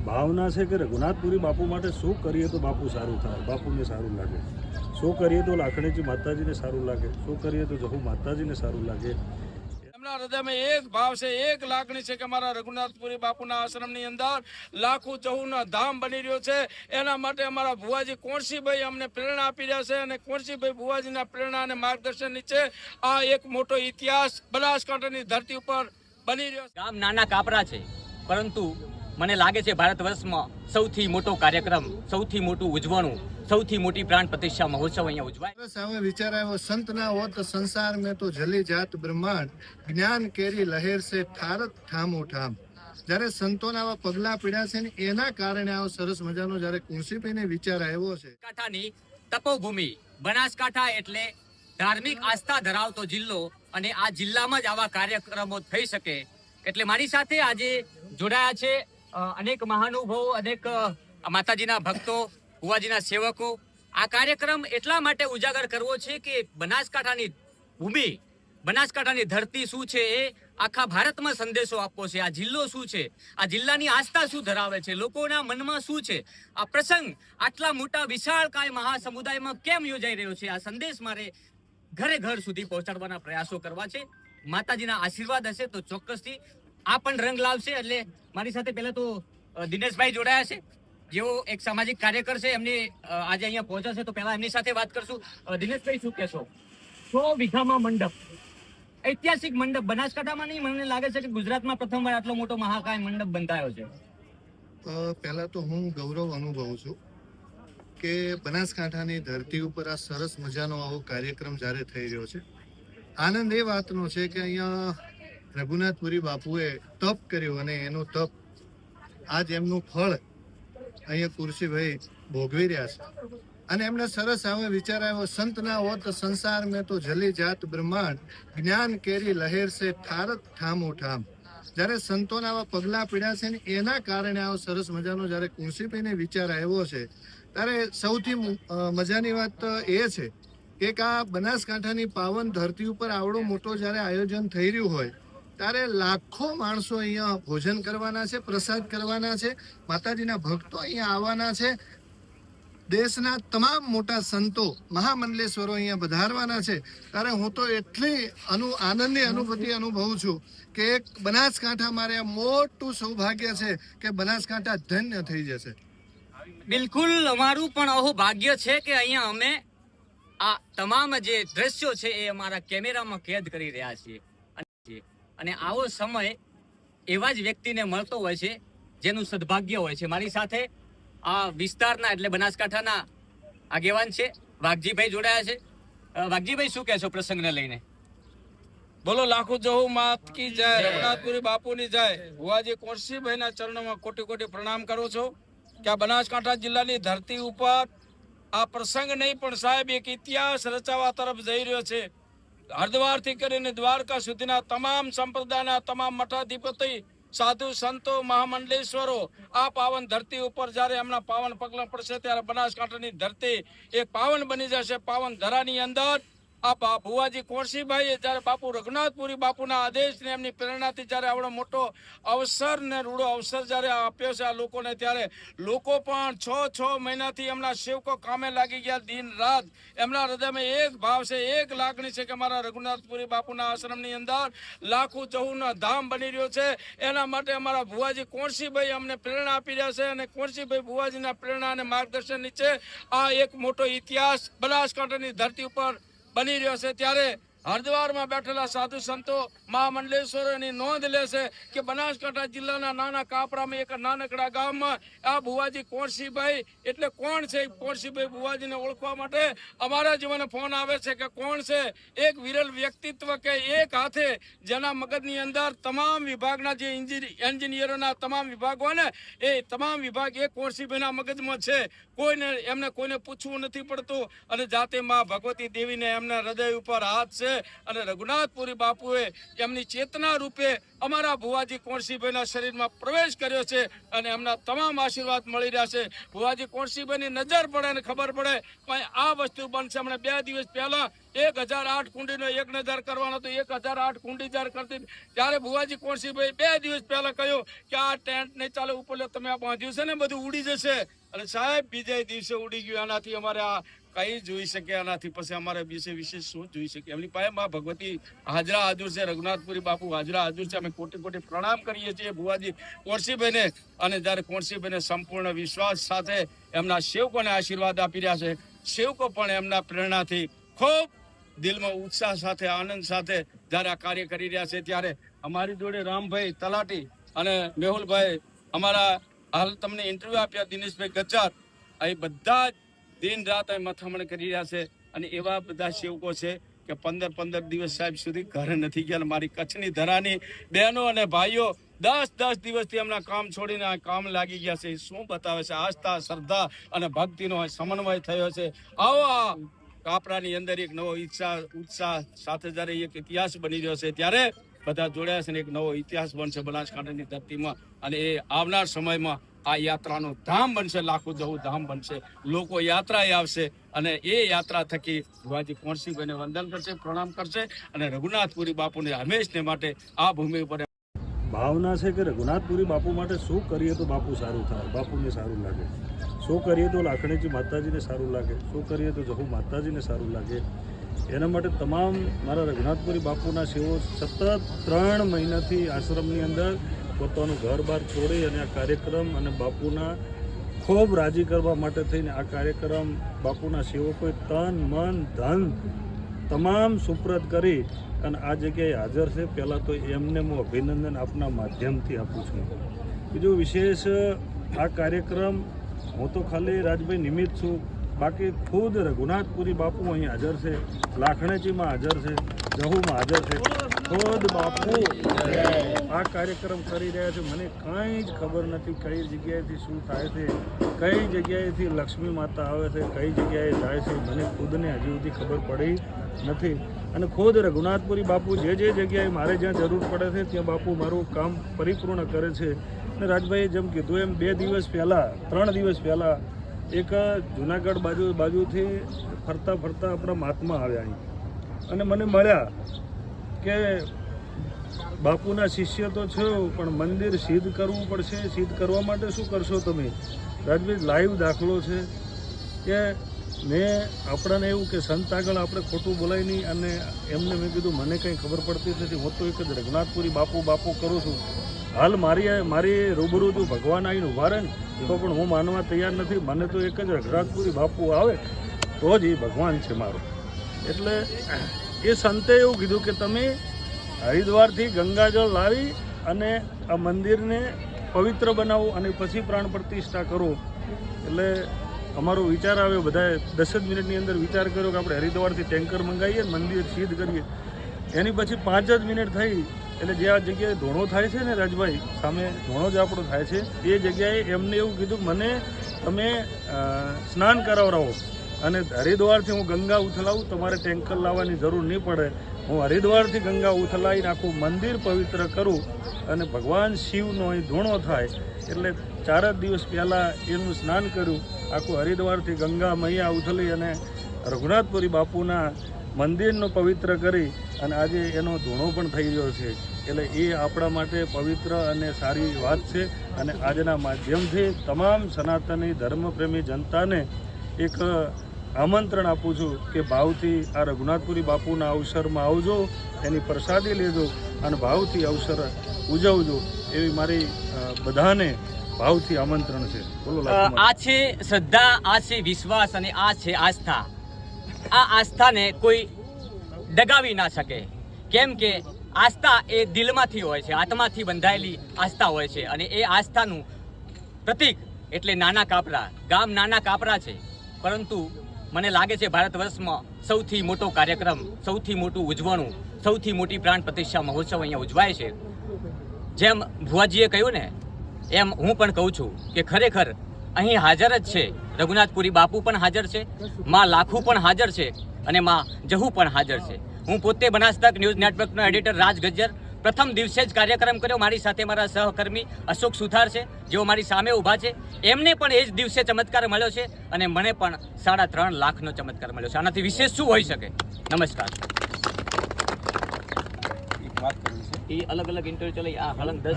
ભાવના છે કે રઘુનાથપુરી બાપુ માટે શું કરીએ તો બાપુ સારું થાય, બાપુને સારું લાગે, શું કરીએ તો લાખણીજી માતાજીને સારું લાગે, શું કરીએ તો જહુ માતાજીને સારું લાગે। એમના હૃદયમાં એક ભાવ છે, એક લાગણી છે કે અમારા રઘુનાથપુરી બાપુના આશ્રમની અંદર લાખો જહુના ધામ બની રહ્યો છે। એના માટે અમારા ભુવાજી કોણસીભાઈ અમને પ્રેરણા આપી રહ્યા છે અને કોણસીભાઈ ભુવાજીના પ્રેરણા અને માર્ગદર્શન નીચે આ એક મોટો ઇતિહાસ બનાસકાંઠાની ધરતી ઉપર બની રહ્યો છે। ગામ નાના કાપરા છે, પરંતુ મને લાગે છે ભારત વર્ષમાં સૌથી મોટો કાર્યક્રમ, સૌથી મોટું ઉજવણું, સૌથી મોટી પ્રાણ પ્રતિષ્ઠા મહોત્સવ અહીંયા ઉજવાય। સામે વિચાર આવ્યો, સંત ના હોત સંસાર में तो जली जात ब्रह्मांड, જ્ઞાન કેરી લહેર સે ઠારત ઠામો ઠામ। જ્યારે સંતોના આવા પગલા પીડ્યા છે ને એના કારણે આવો સરસ મજાનો જ્યારે કુંસીભાઈને વિચાર આવ્યો છે। બનાસકાંઠાની તપોભૂમિ, બનાસકાંઠા એટલે ધાર્મિક આસ્થા ધરાવતો જિલ્લો અને આ જિલ્લામાં જ આવા કાર્યક્રમો થઈ શકે એટલે મારી સાથે આજે જોડાયા છે અનેક મહાનુભાવો, અનેક માતાજીના ભક્તો, ભુવાજીના સેવકો। આ કાર્યક્રમ એટલા માટે ઉજાગર કરવો છે કે બનાસકાંઠાની ભૂમિ, બનાસકાંઠાની ધરતી શું છે એ આખા ભારતમાં સંદેશો આપવો છે। આ જિલ્લો શું છે, આ જિલ્લાની આસ્થા શું ધરાવે છે, લોકોના મનમાં શું છે, આ પ્રસંગ આટલા મોટા વિશાળકાય મહાસમુદાયમાં કેમ યોજાઈ રહ્યો છે, આ સંદેશ મારે ઘરે ઘર સુધી પહોંચાડવાના પ્રયાસો કરવા છે। માતાજીના આશીર્વાદ હશે તો ચોક્કસથી આ પણ રંગ લાવશે। એટલે મારી સાથે પહેલા તો દિનેશભાઈ જોડાયા છે, જેઓ એક સામાજિક કાર્યકર છે, એમની આજે અહીંયા પહોંચ્યા છે તો પહેલા એમની સાથે વાત કરશું। દિનેશભાઈ, શું કહેશો? 100 વીઘામાં મંડપ, ઐતિહાસિક મંડપ બનાસકાંઠામાં નહીં, મને લાગે છે કે ગુજરાતમાં પ્રથમવાર આટલો મોટો મહાકાય મંડપ બંધાયો છે। પહેલા તો હું ગૌરવ અનુભવું છું કે બનાસકાંઠાની ધરતી ઉપર આ સરસ મજાનો આવો કાર્યક્રમ જ્યારે થઈ રહ્યો છે। આનંદ એ વાતનો છે કે અહીંયા રઘુનાથપુરી બાપુએ તપ કર્યું અને એનું તપ આજ એમનું ફળ અહીંયા કુરશીભાઈ ભોગવી રહ્યા છે। અને એમને સરસ સામે વિચાર આવ્યો, સંત ના હોત સંસાર में तो जली जात ब्रह्मांड, જ્ઞાન કેરી લહેર સે ઠારત ઠામો ઠામ। જ્યારે સંતોના આવા પગલા પીડ્યા છે ને એના કારણે આવો સરસ મજાનો જ્યારે કુંસીભાઈને વિચાર આવ્યો છે ત્યારે સૌથી મજાની વાત એ છે કે આ બનાસકાંઠાની પાવન ધરતી ઉપર આવડો મોટો જ્યારે આયોજન થઈ રહ્યું હોય ત્યારે લાખો માણસો અહીંયા ભોજન કરવાના છે, પ્રસાદ કરવાના છે, માતાજીના ભક્તો અહીંયા આવવાના છે, દેશના તમામ મોટા સંતો, મહામંડલેશ્વરો અહીંયા વધારવાના છે। ત્યારે હું તો એટલી આનંદની અનુભૂતિ અનુભવું છું કે એક બનાસકાંઠા મારે આ મોટું સૌભાગ્ય છે કે બનાસકાંઠા ધન્ય થઈ જશે। બિલકુલ, અમારું પણ આવું ભાગ્ય છે કે અહીંયા અમે આ તમામ જે દ્રશ્યો છે એ અમારા કેમેરામાં કેદ કરી રહ્યા છીએ અને આવો સમય એવા જ વ્યક્તિને મળતો હોય છે જેનું સદભાગ્ય હોય છે। મારી સાથે આ વિસ્તારના એટલે બનાસકાંઠાના આગેવાન છે વાઘજીભાઈ જોડાયા છે। વાઘજીભાઈ, શું કહેશો પ્રસંગને લઈને? બોલો લાખો જહુ માત કી જય, રઘુનાથપુરી બાપુની જય। ભુવાજી કોણસીભાઈના ચરણોમાં કોટી કોટી પ્રણામ કરું છું કે આ બનાસકાંઠા જિલ્લાની ધરતી ઉપર આ પ્રસંગ નહીં પણ સાહેબ એક ઇતિહાસ રચાવા તરફ જઈ રહ્યો છે। હરદ્વારથી કરીને દ્વારકા સુધીના તમામ સંપ્રદાયના તમામ મઠાધિપતિ, સાધુ સંતો, મહામંડલેશ્વરો આ પાવન ધરતી ઉપર જ્યારે એમના પાવન પગલા પડશે ત્યારે બનાસકાંઠાની ધરતી એક પાવન બની જશે। પાવન ધરાની અંદર આ ભુવાજી કોણસીભાઈએ જ્યારે બાપુ રઘુનાથપુરી બાપુના આદેશ ને એમની પ્રેરણાથી જ્યારે આવડો મોટો અવસર ને રૂડો અવસર જ્યારે આપ્યો છે આ લોકોને, ત્યારે લોકો પણ 6 મહિનાથી એમના સેવકો કામે લાગી ગયા, દિન રાત। એમના હૃદયમાં એક ભાવ છે, એક લાગણી છે કે અમારા રઘુનાથપુરી બાપુના આશ્રમની અંદર લાખો જહુના ધામ બની રહ્યો છે। એના માટે અમારા ભુવાજી કોણસીભાઈ અમને પ્રેરણા આપી રહ્યા છે અને કોણસીભાઈ ભુવાજીના પ્રેરણા અને માર્ગદર્શન નીચે આ એક મોટો ઇતિહાસ બનાસકાંઠાની ધરતી ઉપર બની રહ્યો છે। ત્યારે હરદ્વારમાં બેઠેલા સાધુ સંતો, મહામંડલેશ્વરોની નોંધ લેશે કે બનાસકાંઠા જિલ્લાના નાના કાપરામાં એક નાનકડા ગામમાં આ ભુવાજી કોણસીભાઈ એટલે કોણ છે? કોણસીભાઈ ભુવાજીને ઓળખવા માટે અમારા જીવને ફોન આવે છે કે કોણ છે? એક વિરલ વ્યક્તિત્વ કે એક હાથે જેના મગજની અંદર તમામ વિભાગના જે એન્જિનિયરોના તમામ વિભાગ હોય ને એ તમામ વિભાગ એ કોણસીભાઈના મગજમાં છે। કોઈને પૂછવું નથી પડતું અને જાતે માં ભગવતી દેવીને એમના હૃદય ઉપર હાથ છે। છે અને રઘુનાથપુરી બાપુએ એમની ચેતના રૂપે અમારા ભુવાજી કોણસીભાઈના શરીરમાં પ્રવેશ કર્યો છે અને એમના તમામ આશીર્વાદ મળી રહ્યા છે. ભુવાજી કોણસીભાઈની નજર પડે અને ખબર પડે પણ આ વસ્તુ બનશે. હમણાં 2 દિવસ પહેલા 1008 કુંડીનો 1000 કરવાનો તો 1008 કુંડી જ્યારે કરતી ત્યારે ભુવાજી કોણસીભાઈ 2 દિવસ પહેલા કહ્યું કે આ ટેન્ટ નહીં ચાલે, ઉપર તમે આ બાંધ્યું છે ને બધું ઉડી જશે. અને સાહેબ બીજા દિવસે ઉડી ગયું. આનાથી અમારે આ કઈ જોઈ શકે, આનાથી પછી અમારે વિશેષ શું જોઈ શકે. એમની પાસે માં ભગવતી હાજરા હાજર છે, રઘુનાથપુરી બાપુ હાજરા હાજર છે. અમે કોટી કોટી પ્રણામ કરીએ છીએ ભુવાજી કોણસીભાઈને. અને જ્યારે કોણસીભાઈને સંપૂર્ણ વિશ્વાસ સાથે એમના સેવકોને આશીર્વાદ આપી રહ્યા છે. સેવકો પણ એમના પ્રેરણાથી ખૂબ દિલમાં ઉત્સાહ સાથે આનંદ સાથે જ્યારે આ કાર્ય કરી રહ્યા છે. ત્યારે અમારી જોડે રામભાઈ તલાટી અને મેહુલભાઈ અમારા હાલ તમને ઇન્ટરવ્યુ આપ્યા, દિનેશભાઈ ગજ્જાર, એ બધા જ દિન રાત અહીં મથામણ કરી રહ્યા છે. અને એવા બધા સેવકો છે કે 15 દિવસ સાહેબ સુધી ઘરે નથી ગયા. મારી કચ્છની ધરાની બહેનો અને ભાઈઓ 10 દિવસથી એમના કામ છોડીને આ કામ લાગી ગયા છે. શું બતાવે છે? આસ્થા, શ્રદ્ધા અને ભક્તિનો સમન્વય થયો છે. આવો આ કાપરાની અંદર એક નવો ઉત્સાહ સાથે જ્યારે એક ઇતિહાસ બની રહ્યો છે ત્યારે બધા જોડાયા છે ને એક નવો ઇતિહાસ બનશે બનાસકાંઠાની ધરતીમાં. અને એ આવનાર સમયમાં આ યાત્રાનું ધામ બનશે, લાખો જવું ધામ બનશે. લોકો યાત્રાએ આવશે અને એ યાત્રા થકી ભુવાજી કોણસીભાઈને વંદન કરશે, પ્રણામ કરશે અને રઘુનાથપુરી બાપુને હંમેશને માટે આ ભૂમિ ઉપર ભાવના છે કે રઘુનાથપુરી બાપુ માટે શું કરીએ તો બાપુ સારું થાય, બાપુને સારું લાગે. શું કરીએ તો લાખણીજી માતાજીને સારું લાગે, શું કરીએ તો જહુ માતાજીને સારું લાગે. એના માટે તમામ મારા રઘુનાથપુરી બાપુના સેવો સતત 3 મહિનાથી આશ્રમની અંદર પોતાનું ઘર બાર છોડી અને આ કાર્યક્રમ અને બાપુના ખૂબ રાજી કરવા માટે થઈને આ કાર્યક્રમ બાપુના સેવકોએ તન મન ધન તમામ સુપ્રત કરી અને આ જગ્યાએ હાજર છે. પહેલાં તો એમને હું અભિનંદન આપના માધ્યમથી આપું છું. બીજું વિશેષ આ કાર્યક્રમ હું તો ખાલી રાજભાઈ નિમિત્ત છું, બાકી ખુદ રઘુનાથપુરી બાપુ અહીં હાજર છે, લાખણેજીમાં હાજર છે, જહુમાં હાજર છે. ખુદ બાપુ આ કાર્યક્રમ કરી રહ્યા છે. મને કંઈ જ ખબર નથી કઈ જગ્યાએથી શું થાય છે, કઈ જગ્યાએથી લક્ષ્મી માતા આવે છે, કઈ જગ્યાએ જાય છે, મને ખુદને હજી સુધી ખબર પડી નથી. અને ખુદ રઘુનાથપુરી બાપુ જે જગ્યાએ મારે જ્યાં જરૂર પડે છે ત્યાં બાપુ મારું કામ પરિપૂર્ણ કરે છે. અને રાજભાઈએ જેમ કીધું એમ 2 દિવસ પહેલાં 3 દિવસ પહેલાં એક જુનાગઢ બાજુથી ફરતા આપણા મહાત્મા આવ્યા અહીં અને મને મળ્યા કે બાપુના શિષ્ય તો છો પણ મંદિર સિદ્ધ કરવું પડશે. સિદ્ધ કરવા માટે શું કરશો તમે? રાજભાઈ લાઈવ દાખલો છે કે મેં આપણને એવું કે સંત આગળ આપણે ખોટું બોલાય નહીં. અને એમને મેં કીધું મને કંઈ ખબર પડતી નથી, હું તો એક જ રઘુનાથપુરી બાપુ કરું છું. હાલ મારી રૂબરૂ જો ભગવાન આવીને ઊભા રહે ને તો પણ હું માનવા તૈયાર નથી. મને તો એક જ રઘુનાથપુરી બાપુ આવે તો જ એ ભગવાન છે મારો. એટલે એ સંતે એવું કીધું કે તમે હરિદ્વારથી ગંગાજળ લાવી અને આ મંદિરને પવિત્ર બનાવો અને પછી પ્રાણ પ્રતિષ્ઠા કરો. એટલે અમારો વિચાર આવ્યો, બધાએ 10 જ મિનિટની અંદર વિચાર કર્યો કે આપણે હરિદ્વારથી ટેન્કર મંગાવીએ, મંદિર સિદ્ધ કરીએ. એની પછી 5 જ મિનિટ થઈ એટલે જે આ જગ્યાએ ધોણો થાય છે ને રાજભાઈ, સામે ધોણો જ આપણો થાય છે, એ જગ્યાએ એમને એવું કીધું મને તમે સ્નાન કરાવરાવો અને હરિદ્વારથી હું ગંગા ઉથલાવું, તમારે ટેન્કર લાવવાની જરૂર નહીં પડે. હું હરિદ્વારથી ગંગા ઉથલાવીને આખું મંદિર પવિત્ર કરું અને ભગવાન શિવનો અહીં ધોણો થાય. એટલે 4 જ દિવસ પહેલાં એનું સ્નાન કર્યું, આખું હરિદ્વારથી ગંગા મૈયા ઉથલી અને રઘુનાથપુરી બાપુના મંદિરનો પવિત્ર કરી અને આજે એનો ધૂણો પણ થઈ ગયો છે. એટલે એ આપણા માટે પવિત્ર અને સારી વાત છે. અને આજના માધ્યમથી તમામ સનાતની ધર્મપ્રેમી જનતાને એક આમંત્રણ આપું છું કે ભાવથી આ રઘુનાથપુરી બાપુના અવસરમાં આવજો, એની પ્રસાદી લેજો અને ભાવથી અવસર ઉજવજો એવી મારી બધાને ભાવથી આમંત્રણ છે. બોલો. આ છે શ્રદ્ધા, આ છે વિશ્વાસ અને આ છે આસ્થા. આ આસ્થાને કોઈ ડગાવી ના શકે, કેમ કે આસ્થા એ દિલમાંથી હોય છે, આત્માથી બંધાયેલી આસ્થા હોય છે. અને એ આસ્થાનું પ્રતીક એટલે નાના કાપરા. ગામ નાના કાપરા છે, પરંતુ મને લાગે છે ભારત વર્ષમાં સૌથી મોટો કાર્યક્રમ, સૌથી મોટું ઉજવણું, સૌથી મોટી પ્રાણ પ્રતિષ્ઠા મહોત્સવ અહીંયા ઉજવાય છે. જેમ ભુવાજીએ કહ્યું ને એમ હું પણ કહું છું કે ખરેખર અહીં હાજર જ છે. રઘુનાથપુરી બાપુ પણ હાજર છે, માં લાખુ પણ હાજર છે અને માં જહુ પણ હાજર છે. હું પોતે બનાસ તક ન્યૂઝ નેટવર્કનો એડિટર રાજ ગજ્જર પ્રથમ દિવસે જ કાર્યક્રમ કર્યો. મારી સાથે મારા સહકર્મી અશોક સુથાર છે, જેઓ મારી સામે ઊભા છે. એમને પણ એ જ દિવસે ચમત્કાર મળ્યો છે અને મને પણ 3.5 લાખનો ચમત્કાર મળ્યો છે. આનાથી વિશેષ શું હોઈ શકે? નમસ્કાર. એ અલગ અલગ ઇન્ટરવ્યુ ચલાવી આ હલંગ 10